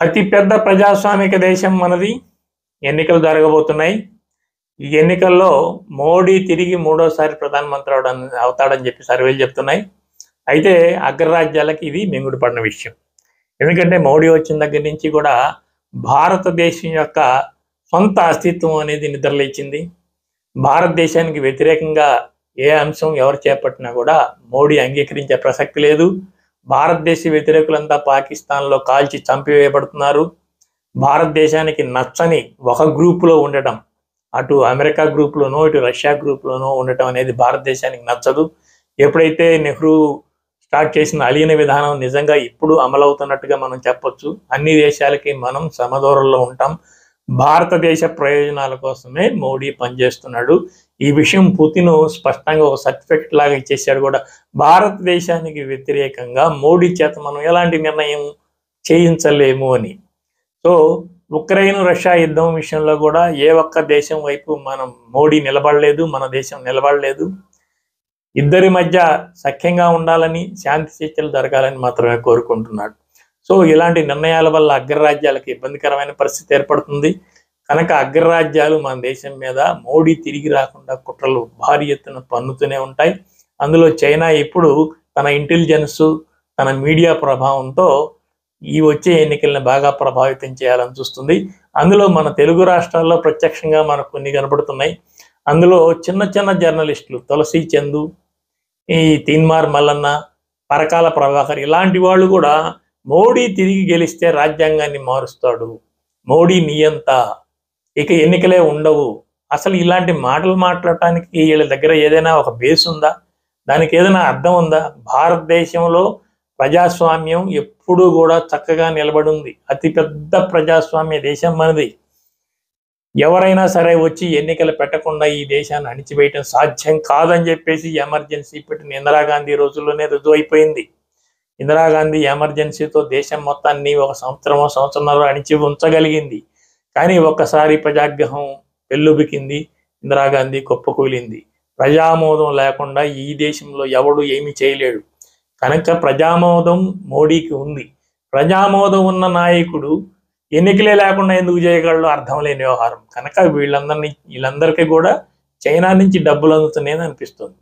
అతి పెద్ద ప్రజాస్వామిక దేశం మనది. ఎన్నికలు జరగబోతున్నాయి. ఈ ఎన్నికల్లో మోడీ తిరిగి మూడోసారి ప్రధానమంత్రి అవుతాడని చెప్పి సర్వేలు చెప్తున్నాయి. అయితే అగ్రరాజ్యాలకి ఇది మింగుడు పడిన విషయం. ఎందుకంటే మోడీ వచ్చిన దగ్గర నుంచి కూడా భారతదేశం యొక్క సొంత అస్తిత్వం అనేది నిద్రలేచింది. భారతదేశానికి వ్యతిరేకంగా ఏ అంశం ఎవరు చేపట్టినా కూడా మోడీ అంగీకరించే ప్రసక్తి లేదు. భారతదేశ వ్యతిరేకులంతా పాకిస్తాన్లో కాల్చి చంపివేయబడుతున్నారు. భారతదేశానికి నచ్చని ఒక గ్రూపులో ఉండటం, అటు అమెరికా గ్రూప్లోనో ఇటు రష్యా గ్రూప్లోనో ఉండటం అనేది భారతదేశానికి నచ్చదు. ఎప్పుడైతే నెహ్రూ స్టార్ట్ చేసిన అలీన విధానం నిజంగా ఇప్పుడు అమలవుతున్నట్టుగా మనం చెప్పొచ్చు. అన్ని దేశాలకి మనం సమదూరంలో ఉంటాం. భారతదేశ ప్రయోజనాల కోసమే మోడీ పనిచేస్తున్నాడు. ఈ విషయం పుతిన్ స్పష్టంగా ఒక సర్టిఫికెట్ లాగా ఇచ్చేసాడు కూడా. భారతదేశానికి వ్యతిరేకంగా మోడీ చేత మనం ఎలాంటి నిర్ణయం చేయించలేము అని. సో ఉక్రెయిన్ రష్యా యుద్ధం విషయంలో కూడా ఏ ఒక్క దేశం వైపు మనం మోడీ నిలబడలేదు, మన దేశం నిలబడలేదు. ఇద్దరి మధ్య సఖ్యంగా ఉండాలని, శాంతి చర్చలు జరగాలని మాత్రమే కోరుకుంటున్నాడు. సో ఇలాంటి నిర్ణయాల వల్ల అగ్రరాజ్యాలకు ఇబ్బందికరమైన పరిస్థితి ఏర్పడుతుంది. కనుక అగ్రరాజ్యాలు మన దేశం మీద మోడీ తిరిగి రాకుండా కుట్రలు భారీ ఎత్తున పన్నుతూనే ఉంటాయి. అందులో చైనా ఇప్పుడు తన ఇంటెలిజెన్స్, తన మీడియా ప్రభావంతో ఈ వచ్చే ఎన్నికలను బాగా ప్రభావితం చేయాలని చూస్తుంది. అందులో మన తెలుగు రాష్ట్రాల్లో ప్రత్యక్షంగా మనకు కొన్ని కనపడుతున్నాయి. అందులో చిన్న చిన్న జర్నలిస్టులు తులసి చందు, ఈ తీన్మార్ మల్లన్న, పరకాల ప్రభాకర్ ఇలాంటి వాళ్ళు కూడా మోడీ తిరిగి గెలిస్తే రాజ్యాంగాన్ని మారుస్తాడు, మోడీ నియంత, ఇక ఎన్నికలే ఉండవు, అసలు ఇలాంటి మాటలు మాట్లాడటానికి వీళ్ళ దగ్గర ఏదైనా ఒక బేస్ ఉందా? దానికి ఏదైనా అర్థం ఉందా? భారతదేశంలో ప్రజాస్వామ్యం ఎప్పుడూ కూడా చక్కగా నిలబడి ఉంది. అతిపెద్ద ప్రజాస్వామ్య దేశం మనది. ఎవరైనా సరే వచ్చి ఎన్నికలు పెట్టకుండా ఈ దేశాన్ని అణిచివేయటం సాధ్యం కాదని చెప్పేసి ఎమర్జెన్సీ పెట్టిన ఇందిరాగాంధీ రోజుల్లోనే రుజువైపోయింది. ఇందిరాగాంధీ ఎమర్జెన్సీతో దేశం మొత్తాన్ని ఒక సంవత్సరంన్నర అణిచి ఉంచగలిగింది. కానీ ఒక్కసారి ప్రజాగ్రహం పెళ్ళుబికింది, ఇందిరాగాంధీ కుప్పకూలింది. ప్రజామోదం లేకుండా ఈ దేశంలో ఎవడు ఏమీ చేయలేడు. కనుక ప్రజామోదం మోడీకి ఉంది. ప్రజామోదం ఉన్న నాయకుడు ఎన్నికలే లేకుండా ఎందుకు చేయగలడో అర్థం లేని వ్యవహారం. కనుక వీళ్ళందరికీ కూడా చైనా నుంచి డబ్బులు అందుతున్నాయని అనిపిస్తుంది.